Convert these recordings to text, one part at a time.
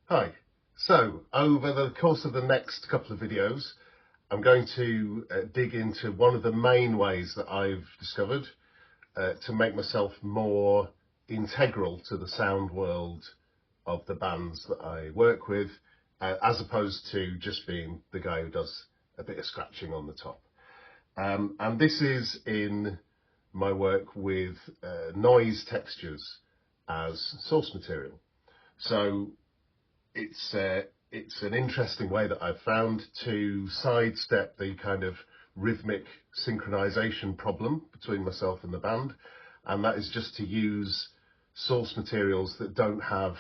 Hi. So, over the course of the next couple of videos, I'm going to dig into one of the main ways that I've discovered to make myself more integral to the sound world of the bands that I work with, as opposed to just being the guy who does a bit of scratching on the top. And this is in my work with noise textures as source material. So it's an interesting way that I've found to sidestep the kind of rhythmic synchronization problem between myself and the band, and that is just to use source materials that don't have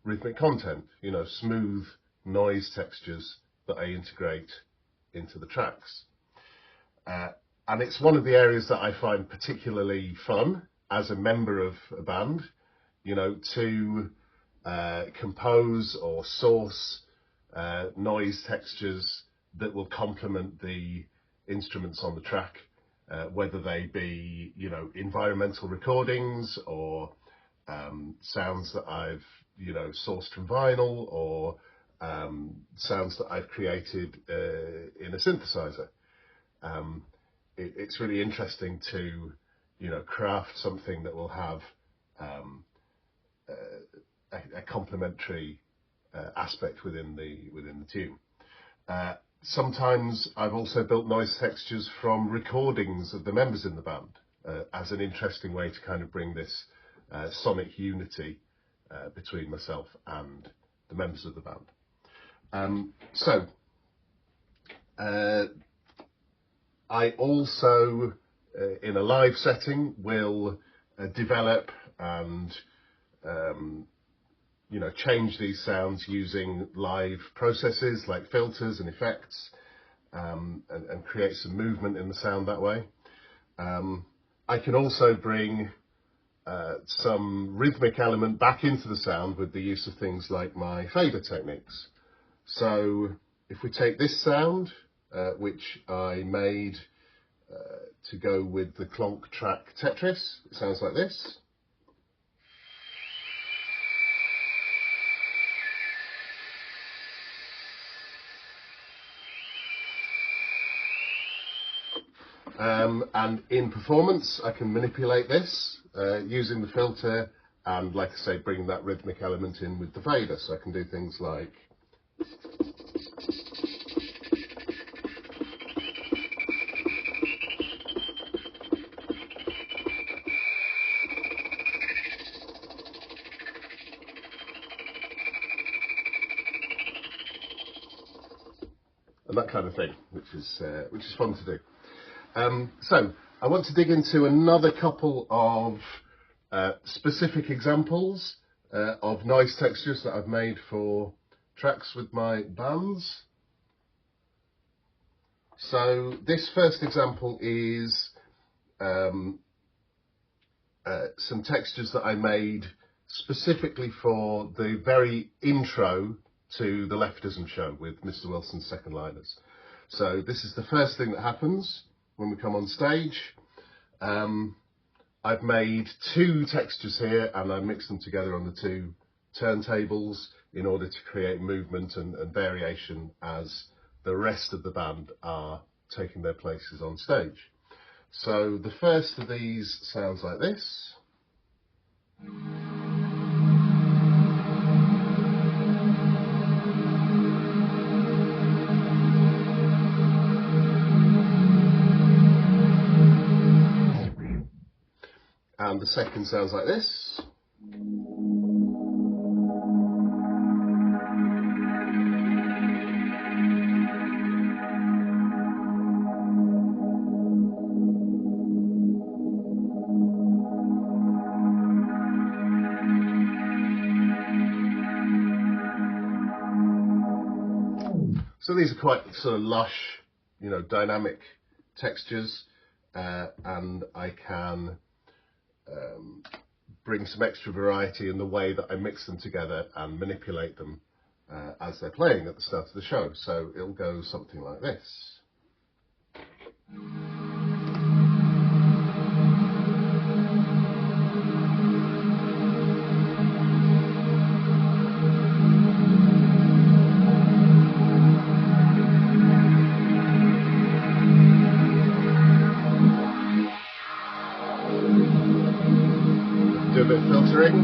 rhythmic content, you know, smooth noise textures that I integrate into the tracks. And it's one of the areas that I find particularly fun as a member of a band, you know, to compose or source noise textures that will complement the instruments on the track, whether they be, you know, environmental recordings or sounds that I've, you know, sourced from vinyl, or sounds that I've created in a synthesizer. It's really interesting to, you know, craft something that will have a complementary aspect within the tune. Sometimes I've also built noise textures from recordings of the members in the band as an interesting way to kind of bring this sonic unity between myself and the members of the band. I also, in a live setting, will develop and you know, change these sounds using live processes like filters and effects, and create some movement in the sound that way. I can also bring some rhythmic element back into the sound with the use of things like my fader techniques. So if we take this sound, which I made to go with the Klonk track Tetris, it sounds like this. And in performance, I can manipulate this using the filter and, like I say, bring that rhythmic element in with the fader. So I can do things like and that kind of thing, which is fun to do. So I want to dig into another couple of specific examples of noise textures that I've made for tracks with my bands. So this first example is some textures that I made specifically for the very intro to the Leftism show with Mr. Wilson's second liners. So this is the first thing that happens when we come on stage. I've made two textures here and I mixed them together on the two turntables in order to create movement and variation as the rest of the band are taking their places on stage. So the first of these sounds like this. And the second sounds like this. So these are quite sort of lush, you know, dynamic textures, and I can bring some extra variety in the way that I mix them together and manipulate them as they're playing at the start of the show. So it'll go something like this. do a bit of filtering,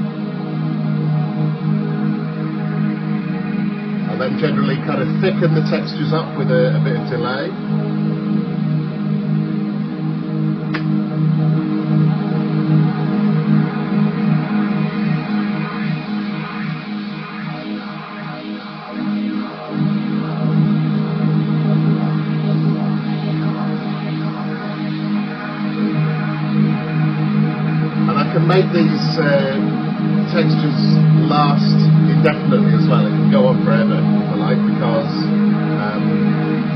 and then generally kind of thicken the textures up with a bit of delay. Can make these textures last indefinitely as well. It can go on forever if I like, because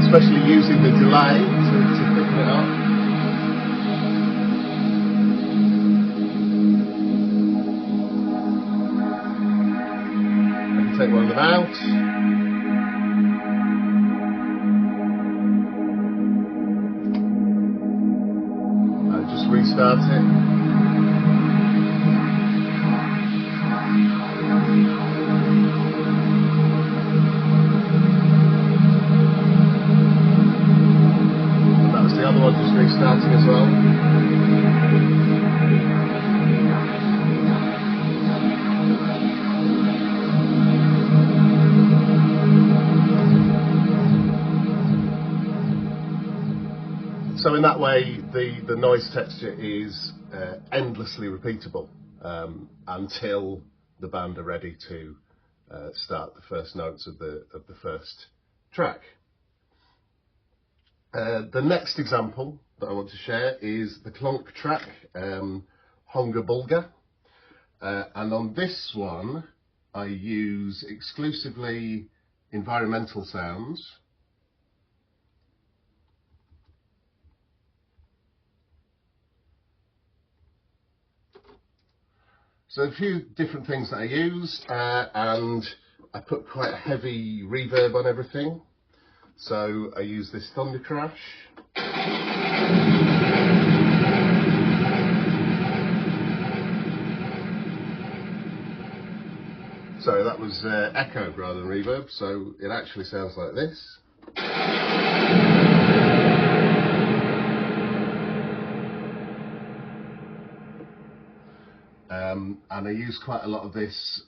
especially using the delay to thicken it up. I can take one of them out. I'll just restart it. The other one just restarting as well. So in that way, the noise texture is endlessly repeatable until the band are ready to start the first notes of the first track. The next example that I want to share is the Klonk track, Hunga Bulga, and on this one I use exclusively environmental sounds. So a few different things that I use, and I put quite a heavy reverb on everything. So I use this thunder crash. So that was echo rather than reverb, so it actually sounds like this. And I use quite a lot of this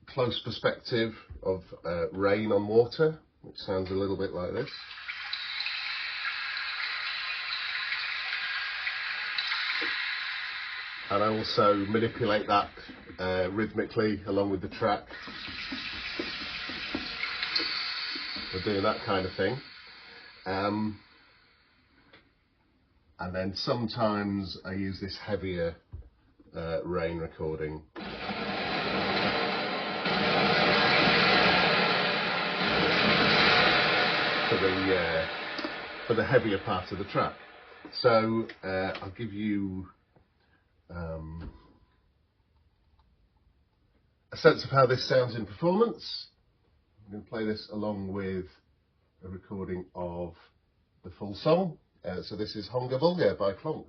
close perspective of rain on water, which sounds a little bit like this. And I also manipulate that rhythmically along with the track. We're doing that kind of thing. And then sometimes I use this heavier rain recording. For the heavier part of the track. So I'll give you a sense of how this sounds in performance. I'm going to play this along with a recording of the full song. So this is Hunga Bulga by Klonk.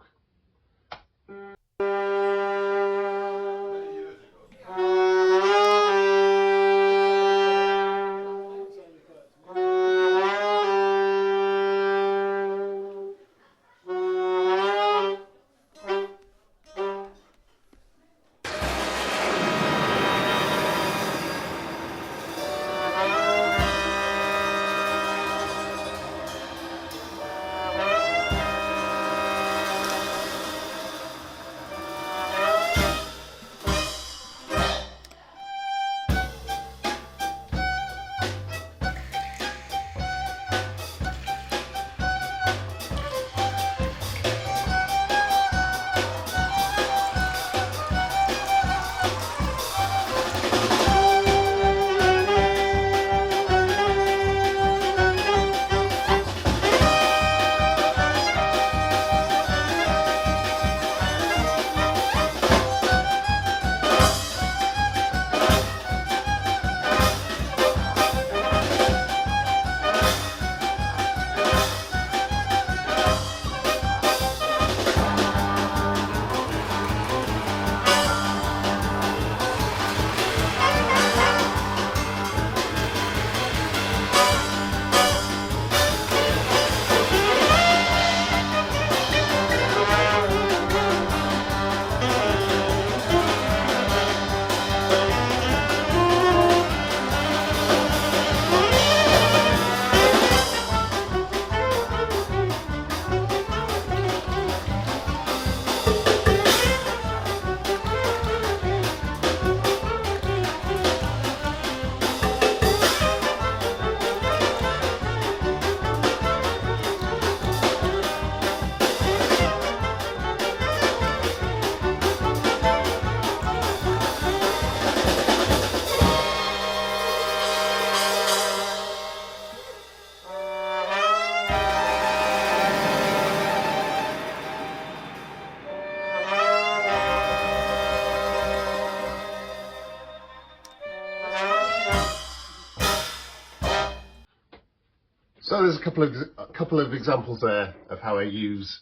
So there's a couple of examples there of how I use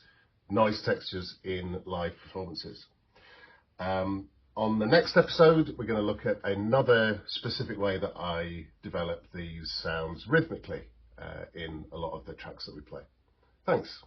noise textures in live performances. On the next episode, we're going to look at another specific way that I develop these sounds rhythmically in a lot of the tracks that we play. Thanks.